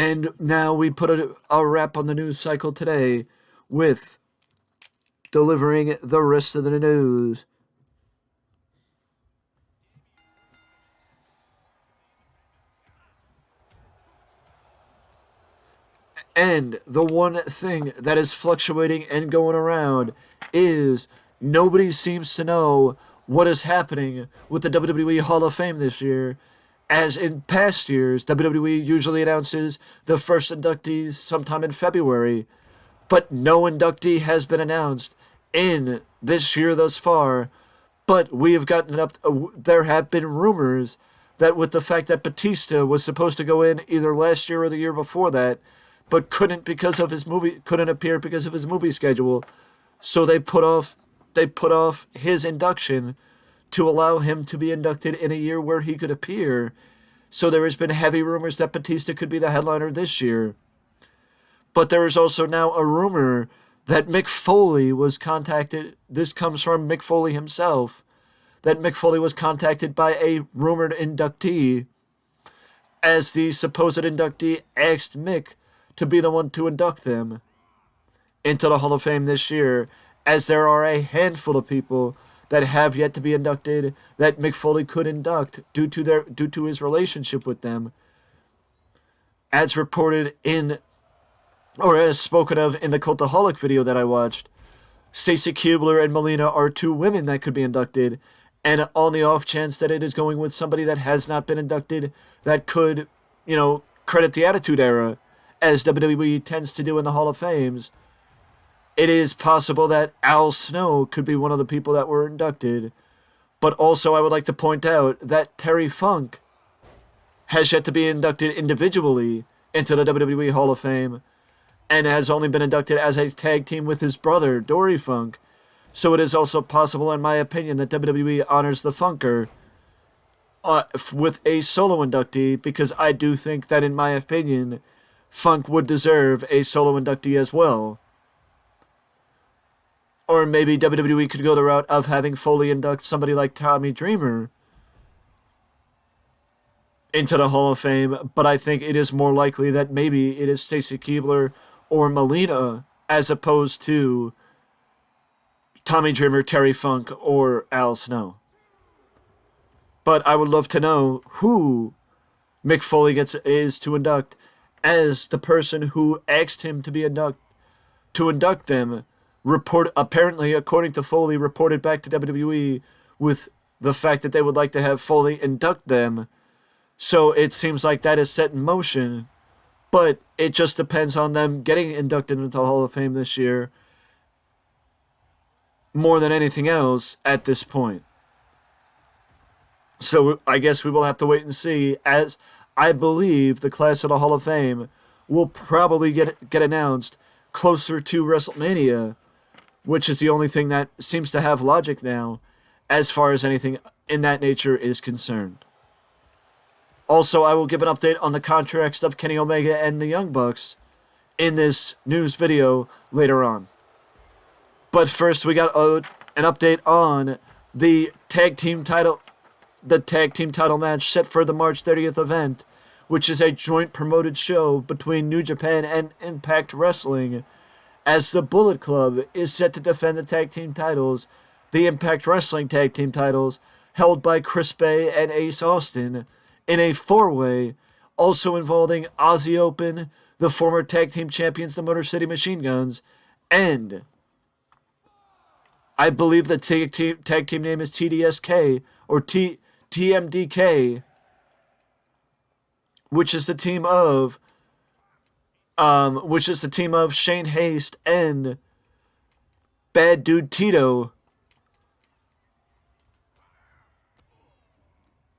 And now we put a wrap on the news cycle today with delivering the rest of the news. And the one thing that is fluctuating and going around is nobody seems to know what is happening with the WWE Hall of Fame this year. As in past years, WWE usually announces the first inductees sometime in February, but no inductee has been announced in this year thus far. But we have gotten up. There have been rumors that with the fact that Batista was supposed to go in either last year or the year before that, but couldn't appear because of his movie schedule, so they put off his induction to allow him to be inducted in a year where he could appear. So there has been heavy rumors that Batista could be the headliner this year. But there is also now a rumor that Mick Foley was contacted. This comes from Mick Foley himself. That Mick Foley was contacted by a rumored inductee, as the supposed inductee asked Mick to be the one to induct them into the Hall of Fame this year, as there are a handful of people that have yet to be inducted that Mick Foley could induct due to his relationship with them, as reported in, or as spoken of in the Cultaholic video that I watched. Stacy Keibler and Melina are two women that could be inducted, and on the off chance that it is going with somebody that has not been inducted, that could, credit the Attitude Era, as WWE tends to do in the Hall of Fames, it is possible that Al Snow could be one of the people that were inducted. But also I would like to point out that Terry Funk has yet to be inducted individually into the WWE Hall of Fame, and has only been inducted as a tag team with his brother, Dory Funk. So it is also possible, in my opinion, that WWE honors the Funker with a solo inductee, because I do think that, in my opinion, Funk would deserve a solo inductee as well. Or maybe WWE could go the route of having Foley induct somebody like Tommy Dreamer into the Hall of Fame, but I think it is more likely that maybe it is Stacy Keibler or Melina, as opposed to Tommy Dreamer, Terry Funk, or Al Snow. But I would love to know who Mick Foley is to induct, as the person who asked him to induct them apparently, according to Foley, reported back to WWE with the fact that they would like to have Foley induct them. So it seems like that is set in motion, but it just depends on them getting inducted into the Hall of Fame this year more than anything else at this point. So I guess we will have to wait and see, as I believe the class of the Hall of Fame will probably get announced closer to WrestleMania, which is the only thing that seems to have logic now, as far as anything in that nature is concerned. Also, I will give an update on the contracts of Kenny Omega and the Young Bucks in this news video later on. But first, we got an update on the tag team title match set for the March 30th event, which is a joint promoted show between New Japan and Impact Wrestling, as the Bullet Club is set to defend the tag team titles, the Impact Wrestling tag team titles, held by Chris Bay and Ace Austin, in a four-way, also involving Aussie Open, the former tag team champions, the Motor City Machine Guns, and I believe the tag team name is TDSK, or TMDK, which is the team of Shane Haste and Bad Dude Tito,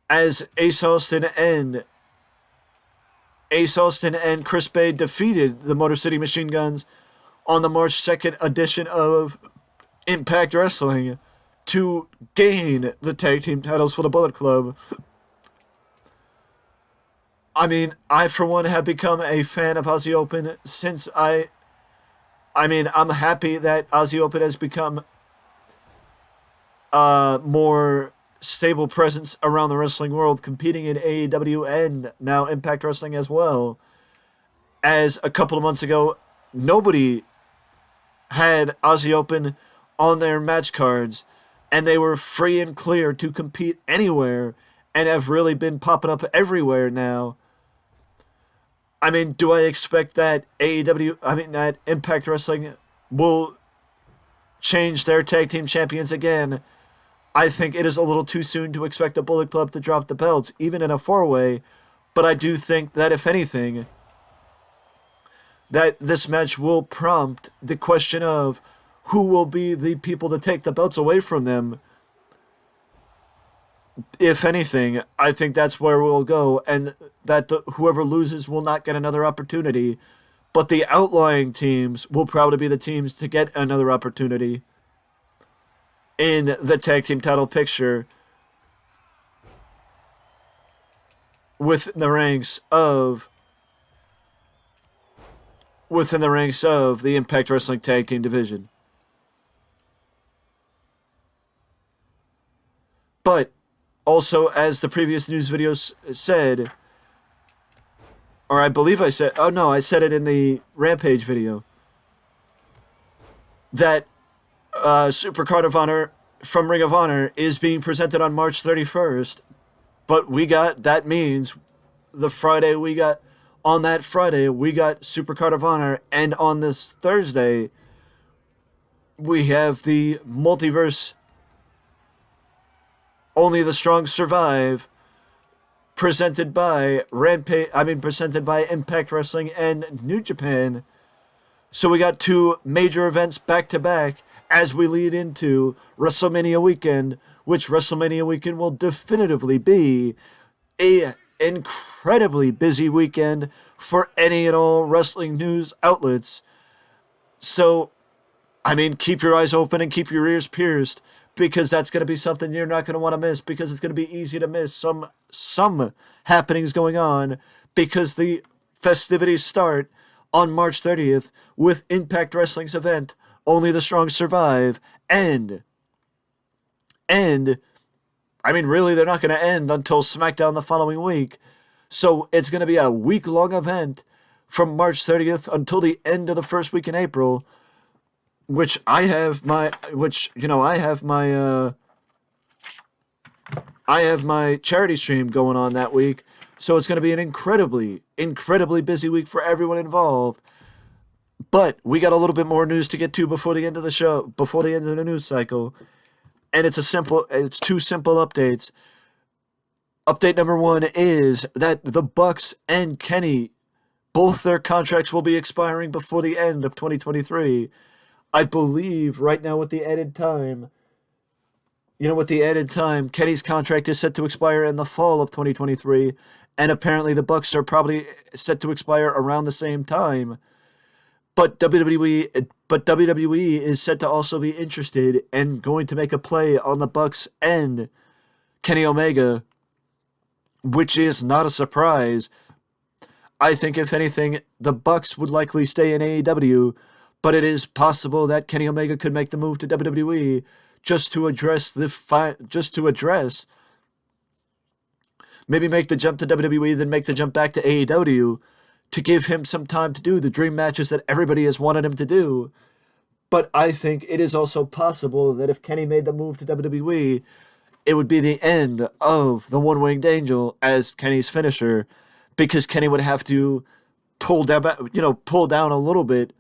as Ace Austin and Chris Bay defeated the Motor City Machine Guns on the March 2nd edition of Impact Wrestling to gain the tag team titles for the Bullet Club. I mean, I for one have become a fan of Aussie Open since I'm happy that Aussie Open has become more stable presence around the wrestling world, competing in AEW and now Impact Wrestling as well. as a couple of months ago, nobody had Aussie Open on their match cards, and they were free and clear to compete anywhere and have really been popping up everywhere now. I mean, do I expect that that Impact Wrestling will change their tag team champions again? I think it is a little too soon to expect the Bullet Club to drop the belts, even in a four-way, but I do think that if anything, that this match will prompt the question of who will be the people to take the belts away from them. If anything, I think that's where we'll go, and that whoever loses will not get another opportunity, but the outlying teams will probably be the teams to get another opportunity in the tag team title picture within the ranks of the Impact Wrestling Tag Team division. But also, as the previous news videos said, or I believe I said, oh no, I said it in the Rampage video, that Super Card of Honor from Ring of Honor is being presented on March 31st. But that means on that Friday, we got Super Card of Honor, and on this Thursday, we have the Multiverse Only the Strong Survive, presented by Impact Wrestling and New Japan. So we got two major events back to back as we lead into WrestleMania weekend, which WrestleMania weekend will definitively be a incredibly busy weekend for any and all wrestling news outlets. So, I mean, keep your eyes open and keep your ears pierced, because that's going to be something you're not going to want to miss, because it's going to be easy to miss some happenings going on, because the festivities start on March 30th with Impact Wrestling's event, Only the Strong Survive, and I mean, really, they're not going to end until SmackDown the following week. So it's going to be a week-long event from March 30th until the end of the first week in April, which I have my charity stream going on that week. So it's going to be an incredibly, incredibly busy week for everyone involved. But we got a little bit more news to get to before the end of the show, before the end of the news cycle. And it's two simple updates. Update number one is that the Bucks and Kenny, both their contracts will be expiring before the end of 2023. I believe right now with the added time, Kenny's contract is set to expire in the fall of 2023, and apparently the Bucks are probably set to expire around the same time. But WWE is said to also be interested and going to make a play on the Bucks and Kenny Omega, which is not a surprise. I think, if anything, the Bucks would likely stay in AEW, but it is possible that Kenny Omega could make the move to WWE maybe make the jump to WWE, then make the jump back to AEW, to give him some time to do the dream matches that everybody has wanted him to do. But I think it is also possible that if Kenny made the move to WWE, it would be the end of the One-Winged Angel as Kenny's finisher, because Kenny would have to pull down a little bit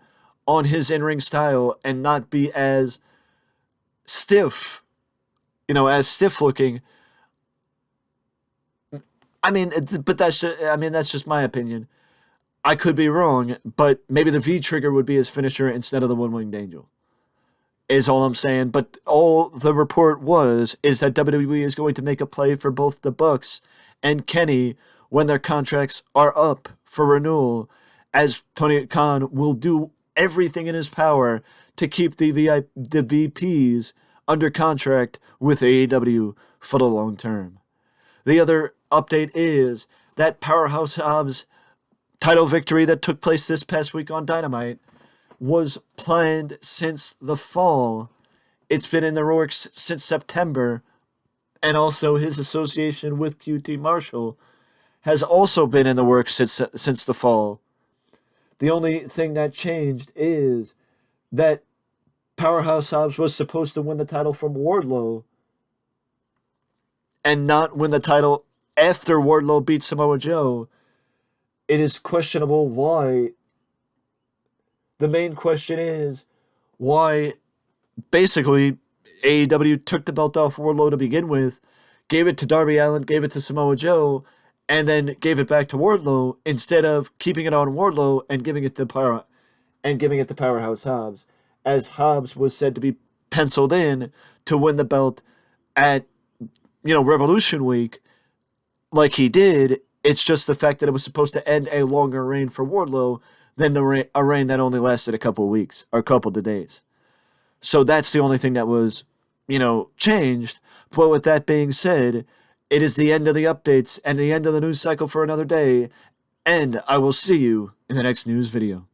on his in-ring style and not be as stiff, looking. I mean, but that's just my opinion. I could be wrong, but maybe the V-trigger would be his finisher instead of the One-Winged Angel, is all I'm saying. But all the report is that WWE is going to make a play for both the Bucks and Kenny when their contracts are up for renewal, as Tony Khan will do everything in his power to keep the VPs under contract with AEW for the long term. The other update is that Powerhouse Hobbs title victory that took place this past week on Dynamite was planned since the fall. It's been in the works since September, and also his association with QT Marshall has also been in the works since the fall. The only thing that changed is that Powerhouse Hobbs was supposed to win the title from Wardlow and not win the title after Wardlow beat Samoa Joe. It is questionable why. The main question is why basically AEW took the belt off Wardlow to begin with, gave it to Darby Allin, gave it to Samoa Joe, and then gave it back to Wardlow instead of keeping it on Wardlow and giving it to Powerhouse Hobbs, as Hobbs was said to be penciled in to win the belt at Revolution Week, like he did. It's just the fact that it was supposed to end a longer reign for Wardlow than a reign that only lasted a couple of weeks or a couple of days. So that's the only thing that was, changed. But with that being said, it is the end of the updates and the end of the news cycle for another day, and I will see you in the next news video.